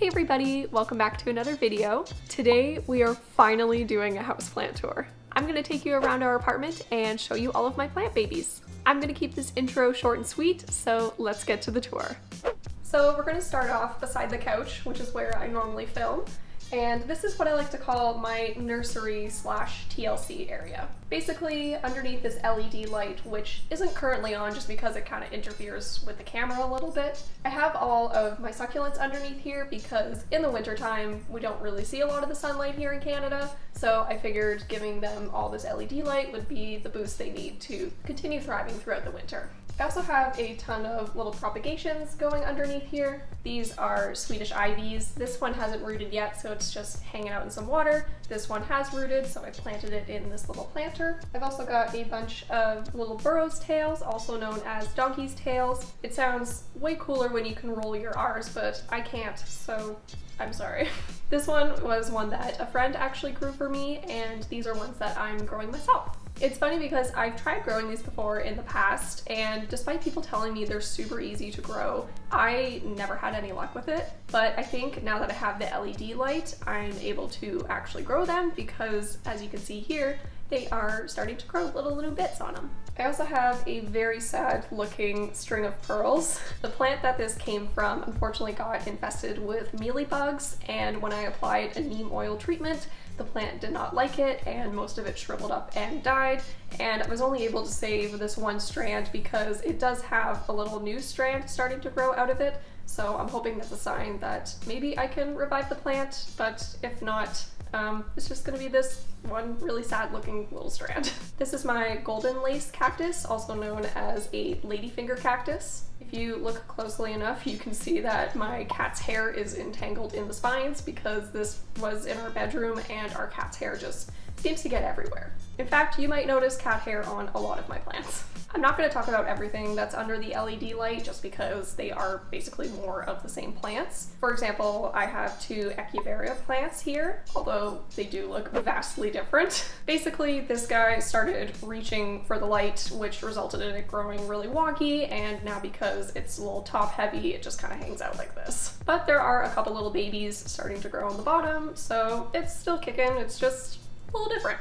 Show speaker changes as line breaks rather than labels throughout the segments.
Hey everybody, welcome back to another video. Today we are finally doing a houseplant tour. I'm gonna take you around our apartment and show you all of my plant babies. I'm gonna keep this intro short and sweet, so let's get to the tour. So we're gonna start off beside the couch, which is where I normally film. And this is what I like to call my nursery slash TLC area. Basically, underneath this LED light, which isn't currently on just because it kind of interferes with the camera a little bit. I have all of my succulents underneath here because in the wintertime, we don't really see a lot of the sunlight here in Canada. So I figured giving them all this LED light would be the boost they need to continue thriving throughout the winter. I also have a ton of little propagations going underneath here. These are Swedish ivies. This one hasn't rooted yet, so it's just hanging out in some water. This one has rooted, so I planted it in this little planter. I've also got a bunch of little burro's tails, also known as donkey's tails. It sounds way cooler when you can roll your R's, but I can't, so I'm sorry. This one was one that a friend actually grew for me, and these are ones that I'm growing myself. It's funny because I've tried growing these before in the past, and despite people telling me they're super easy to grow, I never had any luck with it. But I think now that I have the LED light, I'm able to actually grow them because, as you can see here, they are starting to grow little bits on them. I also have a very sad looking string of pearls. The plant that this came from unfortunately got infested with mealybugs, and when I applied a neem oil treatment, the plant did not like it and most of it shriveled up and died, and I was only able to save this one strand because it does have a little new strand starting to grow out of it, so I'm hoping that's a sign that maybe I can revive the plant, but if not, it's just gonna be this one really sad looking little strand. This is my golden lace cactus, also known as a ladyfinger cactus. If you look closely enough, you can see that my cat's hair is entangled in the spines because this was in our bedroom and our cat's hair just seems to get everywhere. In fact, you might notice cat hair on a lot of my plants. I'm not going to talk about everything that's under the LED light just because they are basically more of the same plants. For example, I have two Echeveria plants here, although they do look vastly different. Basically, this guy started reaching for the light, which resulted in it growing really wonky, and now because it's a little top heavy, it just kind of hangs out like this. But there are a couple little babies starting to grow on the bottom, so it's still kicking, it's just a little different.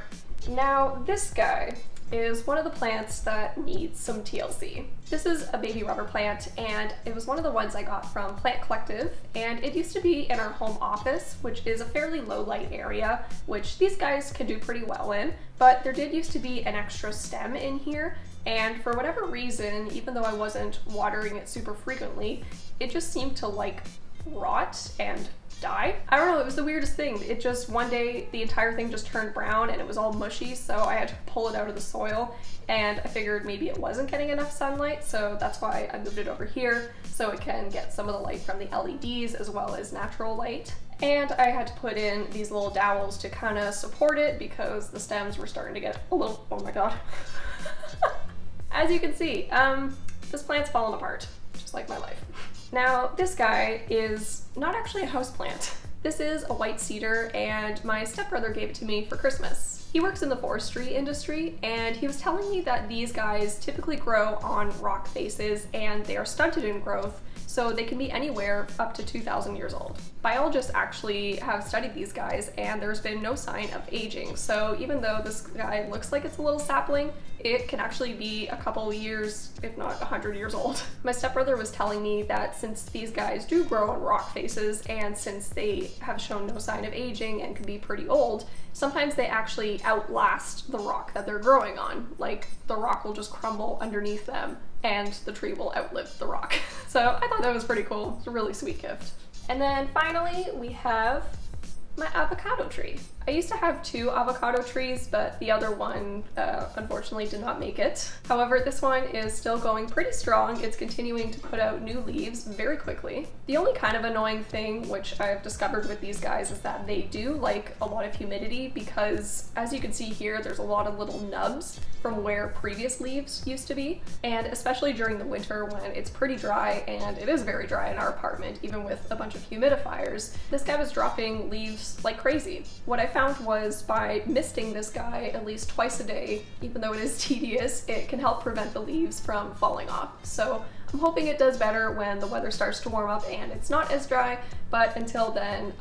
Now, this guy is one of the plants that needs some TLC. This is a baby rubber plant, and it was one of the ones I got from Plant Collective, and it used to be in our home office, which is a fairly low light area, which these guys can do pretty well in, but there did used to be an extra stem in here, and for whatever reason, even though I wasn't watering it super frequently, it just seemed to like rot and die. I don't know, it was the weirdest thing. It just, one day, the entire thing just turned brown and it was all mushy, so I had to pull it out of the soil, and I figured maybe it wasn't getting enough sunlight, so that's why I moved it over here, so it can get some of the light from the LEDs as well as natural light. And I had to put in these little dowels to kind of support it because the stems were starting to get a little, oh my god. As you can see, this plant's fallen apart, just like my life. Now, this guy is not actually a houseplant. This is a white cedar, and my stepbrother gave it to me for Christmas. He works in the forestry industry, and he was telling me that these guys typically grow on rock faces, and they are stunted in growth, so they can be anywhere up to 2,000 years old. Biologists actually have studied these guys, and there's been no sign of aging, so even though this guy looks like it's a little sapling, it can actually be a couple years, if not 100 years old. My stepbrother was telling me that since these guys do grow on rock faces, and since they have shown no sign of aging and can be pretty old, sometimes they actually outlast the rock that they're growing on. Like, the rock will just crumble underneath them and the tree will outlive the rock. So I thought that was pretty cool. It's a really sweet gift. And then finally, we have my avocado tree. I used to have two avocado trees, but the other one unfortunately did not make it. However, this one is still going pretty strong. It's continuing to put out new leaves very quickly. The only kind of annoying thing which I've discovered with these guys is that they do like a lot of humidity because, as you can see here, there's a lot of little nubs from where previous leaves used to be, and especially during the winter when it's pretty dry, and it is very dry in our apartment even with a bunch of humidifiers, this guy was dropping leaves like crazy. What I found was by misting this guy at least twice a day, even though it is tedious, it can help prevent the leaves from falling off. So I'm hoping it does better when the weather starts to warm up and it's not as dry, but until then,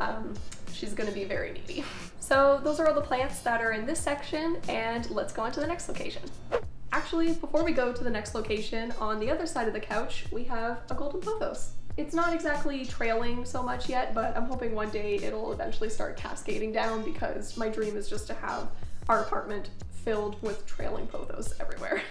she's gonna be very needy. So those are all the plants that are in this section, and let's go on to the next location. Actually, before we go to the next location, on the other side of the couch, we have a golden pothos. It's not exactly trailing so much yet, but I'm hoping one day it'll eventually start cascading down, because my dream is just to have our apartment filled with trailing pothos everywhere.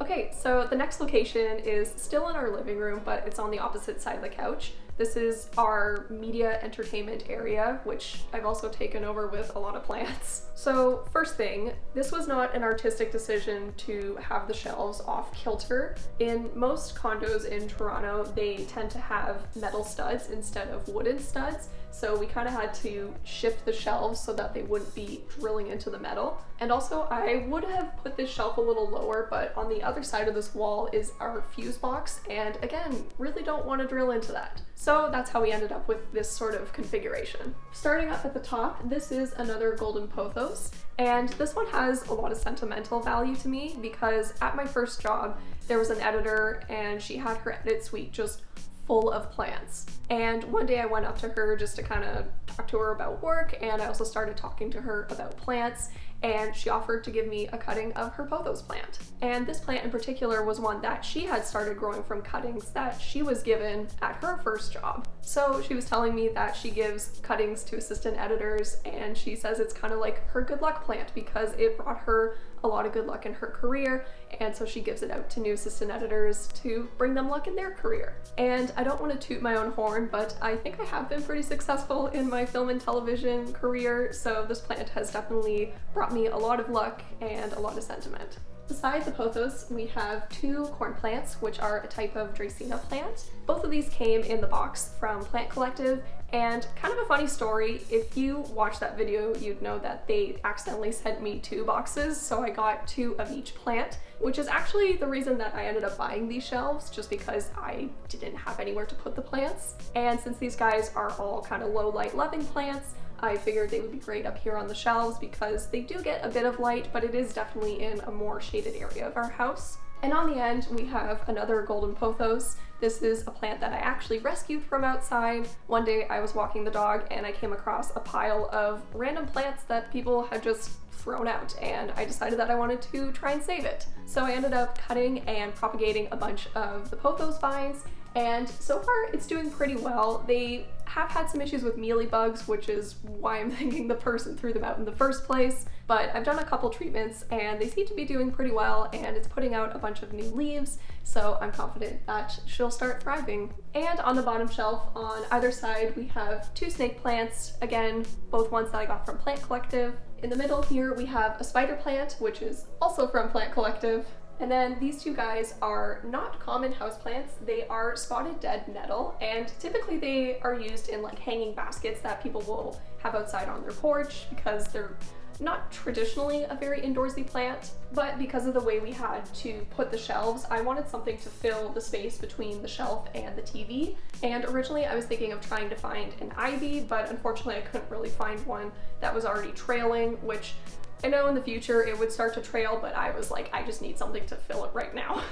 Okay, so the next location is still in our living room, but it's on the opposite side of the couch. This is our media entertainment area, which I've also taken over with a lot of plants. So first thing, this was not an artistic decision to have the shelves off kilter. In most condos in Toronto, they tend to have metal studs instead of wooden studs. So we kind of had to shift the shelves so that they wouldn't be drilling into the metal. And also I would have put this shelf a little lower, but on the other side of this wall is our fuse box. And again, really don't want to drill into that. So that's how we ended up with this sort of configuration. Starting up at the top, this is another golden pothos. And this one has a lot of sentimental value to me because at my first job, there was an editor and she had her edit suite just full of plants. And one day I went up to her just to kind of talk to her about work, and I also started talking to her about plants, and she offered to give me a cutting of her pothos plant. And this plant in particular was one that she had started growing from cuttings that she was given at her first job. So she was telling me that she gives cuttings to assistant editors, and she says it's kind of like her good luck plant because it brought her a lot of good luck in her career, and so she gives it out to new assistant editors to bring them luck in their career. And I don't want to toot my own horn, but I think I have been pretty successful in my film and television career, so this plant has definitely brought me a lot of luck and a lot of sentiment. Beside the pothos, we have two corn plants, which are a type of Dracaena plant. Both of these came in the box from Plant Collective, and kind of a funny story, if you watch that video, you'd know that they accidentally sent me 2 boxes, so I got 2 of each plant, which is actually the reason that I ended up buying these shelves, just because I didn't have anywhere to put the plants. And since these guys are all kind of low light loving plants, I figured they would be great up here on the shelves because they do get a bit of light, but it is definitely in a more shaded area of our house. And on the end, we have another golden pothos. This is a plant that I actually rescued from outside. One day I was walking the dog and I came across a pile of random plants that people had just thrown out, and I decided that I wanted to try and save it. So I ended up cutting and propagating a bunch of the pothos vines, and so far it's doing pretty well. They have had some issues with mealybugs, which is why I'm thinking the person threw them out in the first place, but I've done a couple treatments and they seem to be doing pretty well, and it's putting out a bunch of new leaves, so I'm confident that she'll start thriving. And on the bottom shelf on either side we have 2 snake plants, again both ones that I got from Plant Collective. In the middle here we have a spider plant, which is also from Plant Collective. And then these 2 guys are not common houseplants. They are spotted dead nettle, and typically they are used in like hanging baskets that people will have outside on their porch because they're not traditionally a very indoorsy plant, but because of the way we had to put the shelves, I wanted something to fill the space between the shelf and the TV. And originally I was thinking of trying to find an ivy, but unfortunately I couldn't really find one that was already trailing, which I know in the future it would start to trail, but I was like, I just need something to fill it right now.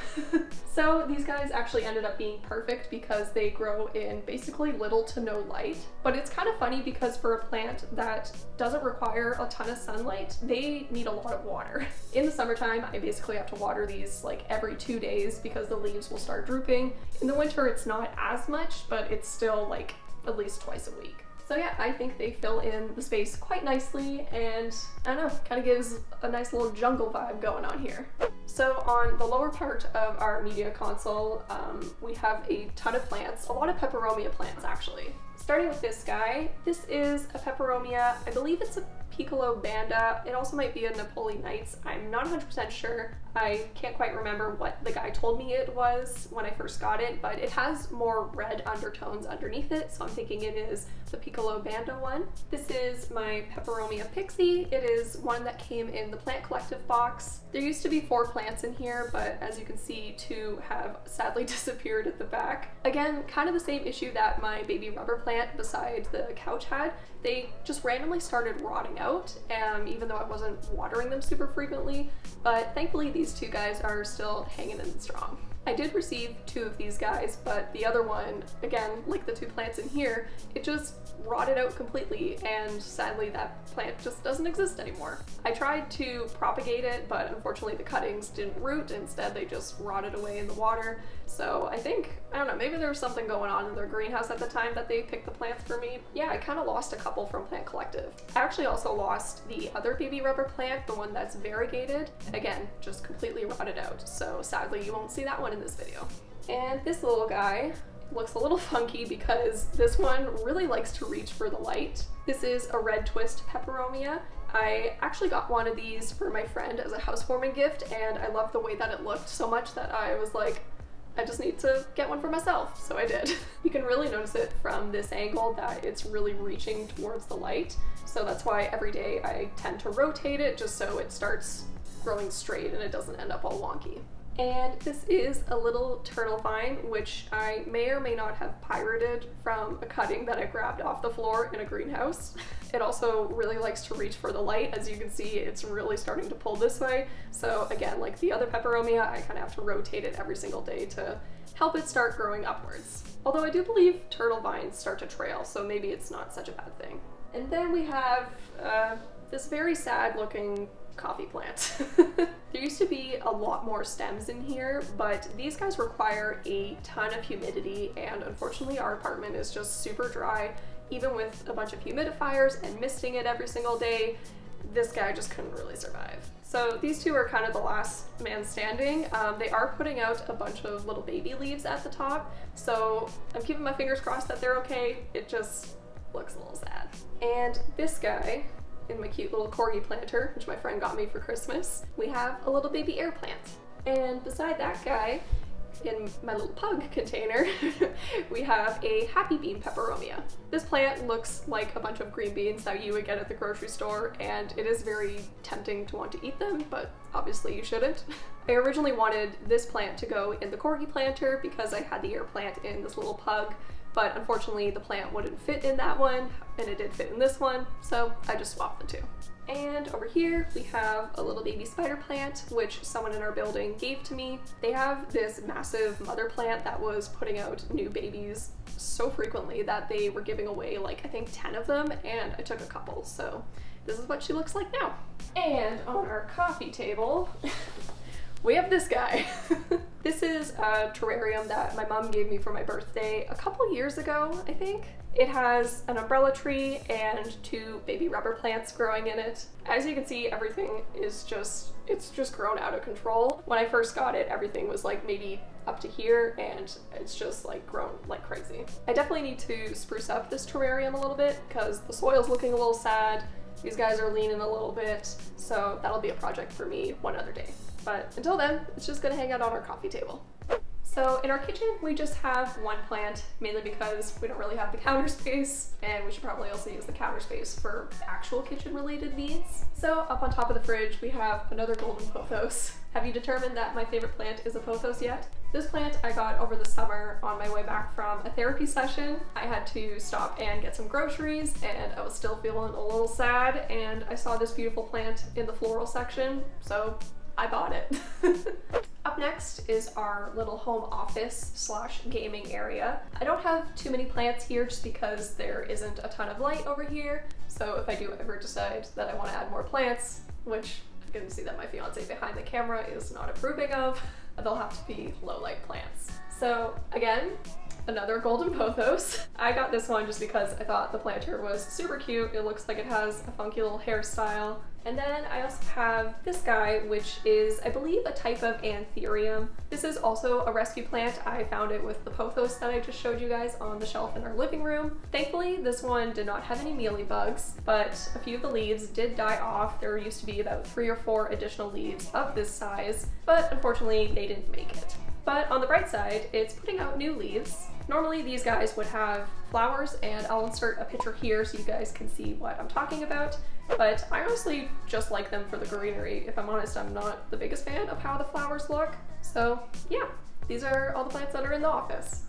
So these guys actually ended up being perfect because they grow in basically little to no light. But it's kind of funny because for a plant that doesn't require a ton of sunlight, they need a lot of water. In the summertime, I basically have to water these like every 2 days because the leaves will start drooping. In the winter, it's not as much, but it's still like at least twice a week. So yeah, I think they fill in the space quite nicely, and I don't know, kind of gives a nice little jungle vibe going on here. So on the lower part of our media console, we have a ton of plants, a lot of peperomia plants actually. Starting with this guy, this is a peperomia, I believe it's a Piccolo Banda. It also might be a Napoli Nights. I'm not 100% sure. I can't quite remember what the guy told me it was when I first got it, but it has more red undertones underneath it, so I'm thinking it is the Piccolo Banda one. This is my Peperomia Pixie. It is one that came in the Plant Collective box. There used to be 4 plants in here, but as you can see, 2 have sadly disappeared at the back. Again, kind of the same issue that my baby rubber plant beside the couch had. They just randomly started rotting out, even though I wasn't watering them super frequently, but thankfully these 2 guys are still hanging in strong. I did receive 2 of these guys, but the other one, again, like the 2 plants in here, it just rotted out completely, and sadly that plant just doesn't exist anymore. I tried to propagate it, but unfortunately the cuttings didn't root. Instead, they just rotted away in the water. So I don't know, maybe there was something going on in their greenhouse at the time that they picked the plants for me. Yeah, I kind of lost a couple from Plant Collective. I actually also lost the other baby rubber plant, the one that's variegated. Again, just completely rotted out. So sadly, you won't see that one in this video. And this little guy looks a little funky because this one really likes to reach for the light. This is a red twist peperomia. I actually got one of these for my friend as a housewarming gift, and I loved the way that it looked so much that I was like, I just need to get one for myself, so I did. You can really notice it from this angle that it's really reaching towards the light, so that's why every day I tend to rotate it just so it starts growing straight and it doesn't end up all wonky. And this is a little turtle vine, which I may or may not have pirated from a cutting that I grabbed off the floor in a greenhouse. It also really likes to reach for the light. As you can see, it's really starting to pull this way. So again, like the other peperomia, I kind of have to rotate it every single day to help it start growing upwards. Although I do believe turtle vines start to trail, so maybe it's not such a bad thing. And then we have this very sad looking coffee plant. There used to be a lot more stems in here, but these guys require a ton of humidity, and unfortunately our apartment is just super dry. Even with a bunch of humidifiers and misting it every single day, this guy just couldn't really survive. So these 2 are kind of the last man standing. They are putting out a bunch of little baby leaves at the top, so I'm keeping my fingers crossed that they're okay. It just looks a little sad. And this guy, in my cute little corgi planter, which my friend got me for Christmas, we have a little baby air plant. And beside that guy, in my little pug container, we have a happy bean peperomia. This plant looks like a bunch of green beans that you would get at the grocery store, and it is very tempting to want to eat them, but obviously you shouldn't. I originally wanted this plant to go in the corgi planter because I had the air plant in this little pug, but unfortunately the plant wouldn't fit in that one, and it did fit in this one, so I just swapped the 2. And over here we have a little baby spider plant, which someone in our building gave to me. They have this massive mother plant that was putting out new babies so frequently that they were giving away like I think 10 of them, and I took a couple, so this is what she looks like now. And on our coffee table we have this guy. This is a terrarium that my mom gave me for my birthday a couple years ago, I think. It has an umbrella tree and 2 baby rubber plants growing in it. As you can see, everything is it's just grown out of control. When I first got it, everything was like maybe up to here, and it's just like grown like crazy. I definitely need to spruce up this terrarium a little bit because the soil's looking a little sad. These guys are leaning a little bit, so that'll be a project for me one other day. But until then, it's just gonna hang out on our coffee table. So in our kitchen, we just have 1 plant, mainly because we don't really have the counter space, and we should probably also use the counter space for actual kitchen related needs. So up on top of the fridge, we have another golden pothos. Have you determined that my favorite plant is a pothos yet? This plant I got over the summer on my way back from a therapy session. I had to stop and get some groceries, and I was still feeling a little sad, and I saw this beautiful plant in the floral section, so I bought it. Up next is our little home office slash gaming area. I don't have too many plants here just because there isn't a ton of light over here. So if I do ever decide that I want to add more plants, which you can see that my fiance behind the camera is not approving of, they'll have to be low light plants. So again, another golden pothos. I got this one just because I thought the planter was super cute. It looks like it has a funky little hairstyle. And then I also have this guy, which is, I believe, a type of anthurium. This is also a rescue plant. I found it with the pothos that I just showed you guys on the shelf in our living room. Thankfully, this one did not have any mealybugs, but a few of the leaves did die off. There used to be about 3 or 4 additional leaves of this size, but unfortunately they didn't make it. But on the bright side, it's putting out new leaves. Normally these guys would have flowers, and I'll insert a picture here so you guys can see what I'm talking about. But I honestly just like them for the greenery. If I'm honest, I'm not the biggest fan of how the flowers look. So yeah, these are all the plants that are in the office.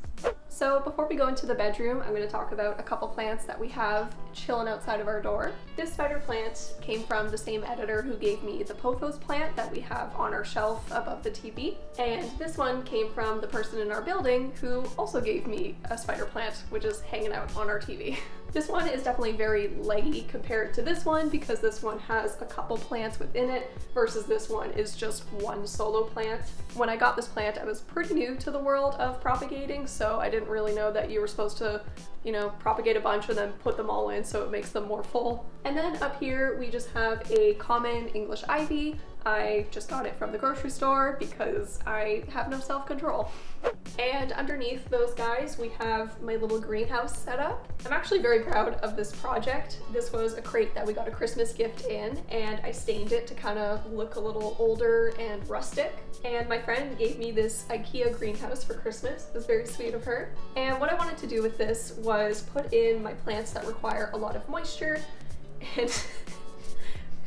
So before we go into the bedroom, I'm going to talk about a couple plants that we have chilling outside of our door. This spider plant came from the same editor who gave me the pothos plant that we have on our shelf above the TV. And this one came from the person in our building who also gave me a spider plant, which is hanging out on our TV. This one is definitely very leggy compared to this one because this one has a couple plants within it versus this one is just one solo plant. When I got this plant, I was pretty new to the world of propagating, so I didn't really know that you were supposed to, you know, propagate a bunch and then put them all in so it makes them more full. And then up here we just have a common English ivy. I just got it from the grocery store because I have no self-control. And underneath those guys, we have my little greenhouse set up. I'm actually very proud of this project. This was a crate that we got a Christmas gift in, and I stained it to kind of look a little older and rustic. And my friend gave me this IKEA greenhouse for Christmas. It was very sweet of her. And what I wanted to do with this was put in my plants that require a lot of moisture. And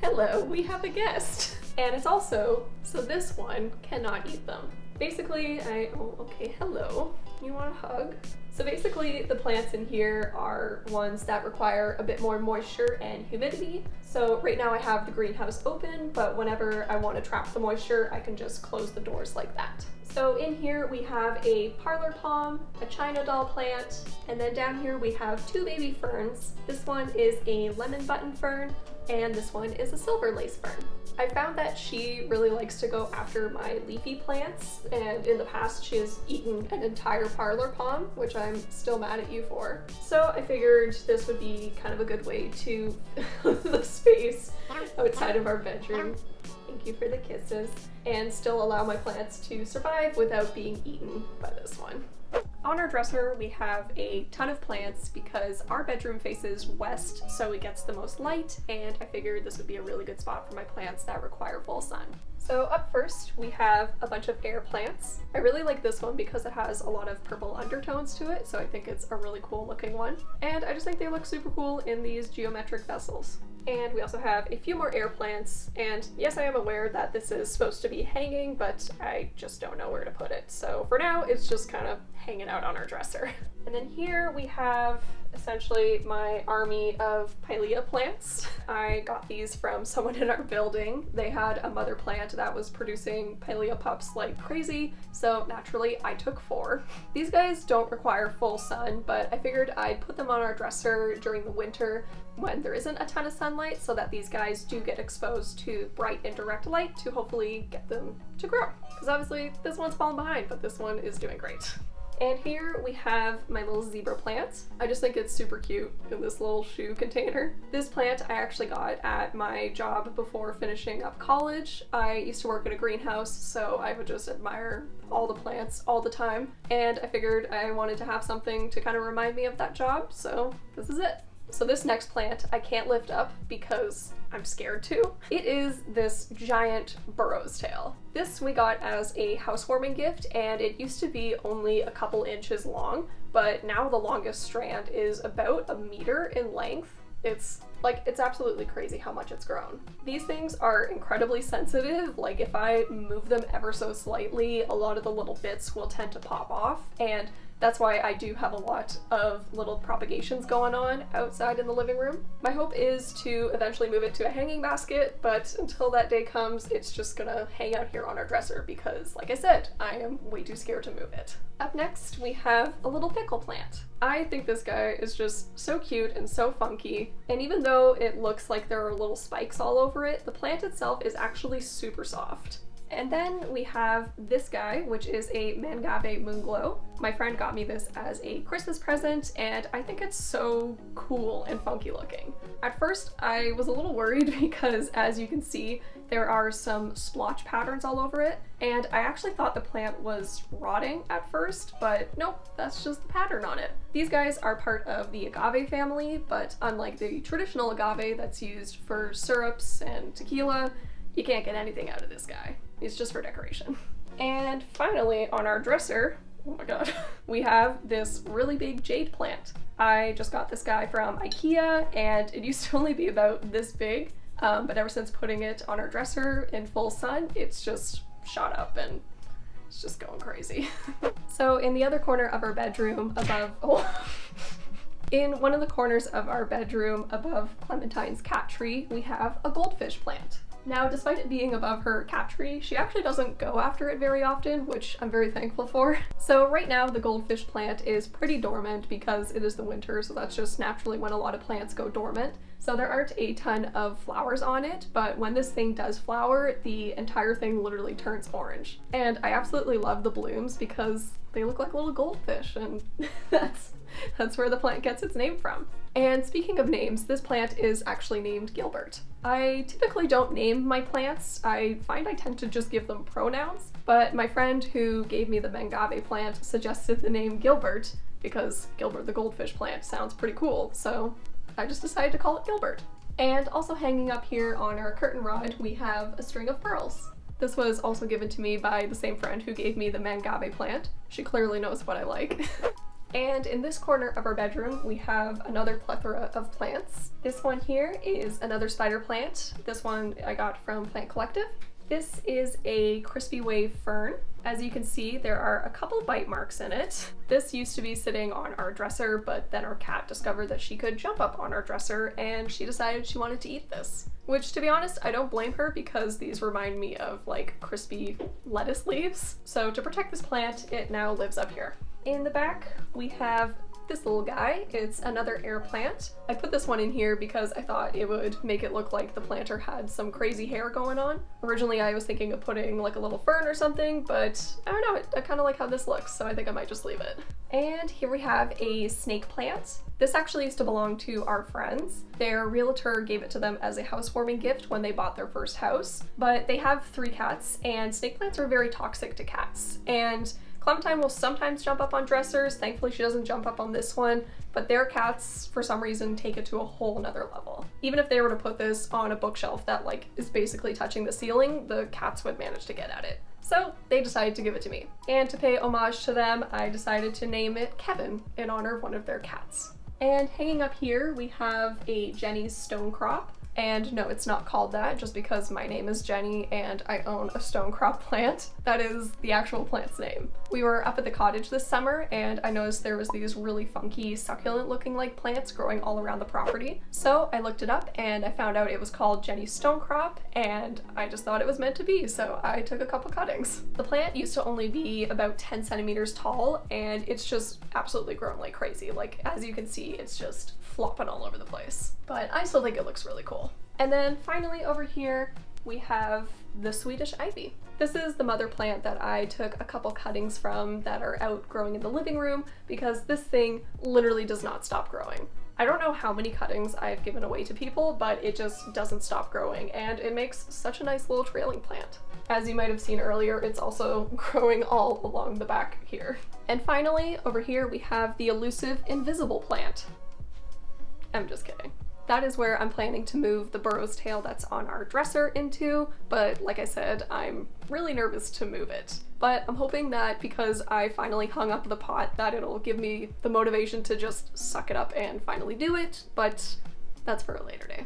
hello, we have a guest. And it's also, so this one cannot eat them. Basically, okay, hello, you want a hug? So basically the plants in here are ones that require a bit more moisture and humidity. So right now I have the greenhouse open, but whenever I want to trap the moisture, I can just close the doors like that. So in here we have a parlor palm, a China doll plant, and then down here we have two baby ferns. This one is a lemon button fern, and this one is a silver lace fern. I found that she really likes to go after my leafy plants, and in the past she has eaten an entire parlor palm, which I'm still mad at you for. So I figured this would be kind of a good way to fill the space outside of our bedroom. Thank you for the kisses. And still allow my plants to survive without being eaten by this one. On our dresser, we have a ton of plants because our bedroom faces west, so it gets the most light, and I figured this would be a really good spot for my plants that require full sun. So up first, we have a bunch of air plants. I really like this one because it has a lot of purple undertones to it, so I think it's a really cool looking one. And I just think they look super cool in these geometric vessels. And we also have a few more air plants, and yes, I am aware that this is supposed to be hanging, but I just don't know where to put it. So for now, it's just kind of hanging out on our dresser. And then here we have essentially my army of pilea plants. I got these from someone in our building. They had a mother plant that was producing pilea pups like crazy, so naturally I took 4. These guys don't require full sun, but I figured I'd put them on our dresser during the winter when there isn't a ton of sunlight so that these guys do get exposed to bright indirect light to hopefully get them to grow. Because obviously this one's falling behind, but this one is doing great. And here we have my little zebra plant. I just think it's super cute in this little shoe container. This plant I actually got at my job before finishing up college. I used to work in a greenhouse, so I would just admire all the plants all the time. And I figured I wanted to have something to kind of remind me of that job, so this is it. So this next plant I can't lift up because I'm scared to. It is this giant burro's tail. This we got as a housewarming gift, and it used to be only a couple inches long, but now the longest strand is about 1 meter in length. It's absolutely crazy how much it's grown. These things are incredibly sensitive. Like if I move them ever so slightly, a lot of the little bits will tend to pop off, and that's why I do have a lot of little propagations going on outside in the living room. My hope is to eventually move it to a hanging basket, but until that day comes, it's just gonna hang out here on our dresser because, like I said, I am way too scared to move it. Up next, we have a little pickle plant. I think this guy is just so cute and so funky, and even though it looks like there are little spikes all over it, the plant itself is actually super soft. And then we have this guy, which is a Mangave Moonglow. My friend got me this as a Christmas present, and I think it's so cool and funky looking. At first, I was a little worried because, as you can see, there are some splotch patterns all over it, and I actually thought the plant was rotting at first, but nope, that's just the pattern on it. These guys are part of the agave family, but unlike the traditional agave that's used for syrups and tequila, you can't get anything out of this guy. It's just for decoration. And finally, on our dresser, oh my god, we have this really big jade plant. I just got this guy from IKEA, and it used to only be about this big, but ever since putting it on our dresser in full sun, it's just shot up and It's just going crazy. So in the other corner of our bedroom above, in one of the corners of our bedroom above Clementine's cat tree, we have a goldfish plant. Now, despite it being above her cat tree, she actually doesn't go after it very often, which I'm very thankful for. So right now, the goldfish plant is pretty dormant because it is the winter, so that's just naturally when a lot of plants go dormant. So there aren't a ton of flowers on it, but when this thing does flower, the entire thing literally turns orange. And I absolutely love the blooms because they look like little goldfish, and that's where the plant gets its name from. And speaking of names, this plant is actually named Gilbert. I typically don't name my plants. I find I tend to just give them pronouns, but my friend who gave me the mangave plant suggested the name Gilbert because Gilbert the goldfish plant sounds pretty cool, so I just decided to call it Gilbert. And also hanging up here on our curtain rod, we have a string of pearls. This was also given to me by the same friend who gave me the mangave plant. She clearly knows what I like. And in this corner of our bedroom, we have another plethora of plants. This one here is another spider plant. This one I got from Plant Collective. This is a crispy wave fern. As you can see, there are a couple bite marks in it. This used to be sitting on our dresser, but then our cat discovered that she could jump up on our dresser and she decided she wanted to eat this. Which, to be honest, I don't blame her because these remind me of like crispy lettuce leaves. So to protect this plant, it now lives up here. In the back, we have this little guy. It's another air plant. I put this one in here because I thought it would make it look like the planter had some crazy hair going on. Originally, I was thinking of putting like a little fern or something, but I don't know, I kind of like how this looks, so I think I might just leave it. And here we have a snake plant. This actually used to belong to our friends. Their realtor gave it to them as a housewarming gift when they bought their first house, but they have 3 cats, and snake plants are very toxic to cats. And Clementine will sometimes jump up on dressers. Thankfully, she doesn't jump up on this one, but their cats, for some reason, take it to a whole nother level. Even if they were to put this on a bookshelf that like is basically touching the ceiling, the cats would manage to get at it. So they decided to give it to me. And to pay homage to them, I decided to name it Kevin in honor of one of their cats. And hanging up here, we have a Jenny's stone crop. And no, it's not called that just because my name is Jenny and I own a stone crop plant. That is the actual plant's name. We were up at the cottage this summer and I noticed there was these really funky succulent looking like plants growing all around the property. So I looked it up and I found out it was called Jenny's stone crop and I just thought it was meant to be, so I took a couple cuttings. The plant used to only be about 10 centimeters tall and it's just absolutely grown like crazy. Like, as you can see, it's just flopping all over the place. But I still think it looks really cool. And then finally over here, we have the Swedish ivy. This is the mother plant that I took a couple cuttings from that are out growing in the living room because this thing literally does not stop growing. I don't know how many cuttings I've given away to people, but it just doesn't stop growing and it makes such a nice little trailing plant. As you might have seen earlier, it's also growing all along the back here. And finally, over here we have the elusive invisible plant. I'm just kidding. That is where I'm planning to move the burro's tail that's on our dresser into, but like I said, I'm really nervous to move it. But I'm hoping that because I finally hung up the pot that it'll give me the motivation to just suck it up and finally do it, but that's for a later day.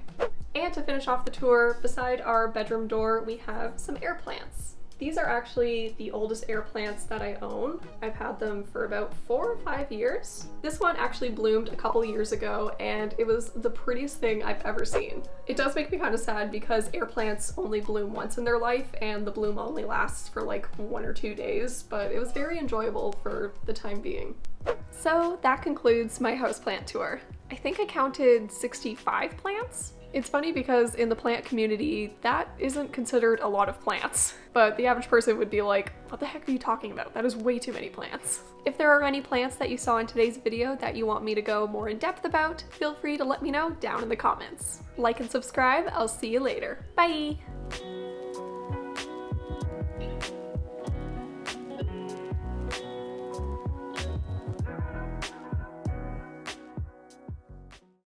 And to finish off the tour, beside our bedroom door, we have some air plants. These are actually the oldest air plants that I own. I've had them for about 4 or 5 years. This one actually bloomed a couple years ago and it was the prettiest thing I've ever seen. It does make me kind of sad because air plants only bloom once in their life and the bloom only lasts for like 1 or 2 days, but it was very enjoyable for the time being. So that concludes my houseplant tour. I think I counted 65 plants. It's funny because in the plant community, that isn't considered a lot of plants, but the average person would be like, what the heck are you talking about? That is way too many plants. If there are any plants that you saw in today's video that you want me to go more in depth about, feel free to let me know down in the comments. Like and subscribe, I'll see you later. Bye!